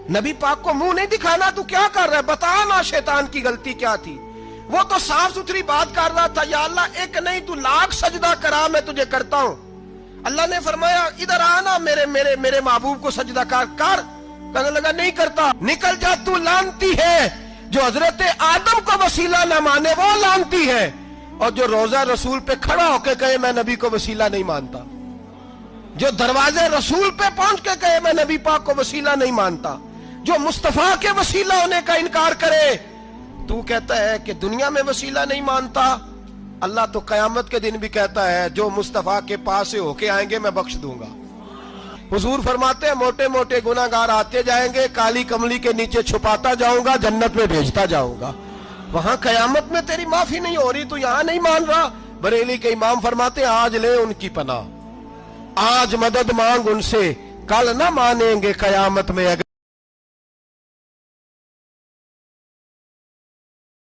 نبی پاک کو منہ نہیں دکھانا، تو کیا کر رہا ہے؟ بتا نا شیطان کی غلطی کیا تھی۔ وہ تو صاف ستھری بات کر رہا تھا، یا اللہ ایک نہیں تو لاکھ سجدہ کرا میں تجھے کرتا ہوں۔ اللہ نے فرمایا ادھر آنا، میرے محبوب کو سجدہ کر۔ کہنے لگا نہیں کرتا۔ نکل جا، تو لانتی ہے۔ جو حضرت آدم کو وسیلہ نہ مانے وہ لانتی ہے، اور جو روضہ رسول پہ کھڑا ہو کے کہے میں نبی کو وسیلہ نہیں مانتا، جو دروازے رسول پہ پہنچ کے کہے میں نبی پاک کو وسیلہ نہیں مانتا، جو مصطفیٰ کے وسیلہ ہونے کا انکار کرے، تو کہتا ہے کہ دنیا میں وسیلہ نہیں مانتا۔ اللہ تو قیامت کے دن بھی کہتا ہے جو مصطفیٰ کے پاس سے ہو کے آئیں گے میں بخش دوں گا۔ حضور فرماتے ہیں موٹے موٹے گناہگار آتے جائیں گے، کالی کملی کے نیچے چھپاتا جاؤں گا، جنت میں بھیجتا جاؤں گا۔ وہاں قیامت میں تیری معافی نہیں ہو رہی، تو یہاں نہیں مان رہا۔ بریلی کے امام فرماتے ہیں آج لے ان کی پناہ، آج مدد مانگ ان سے، کل نہ مانیں گے قیامت میں۔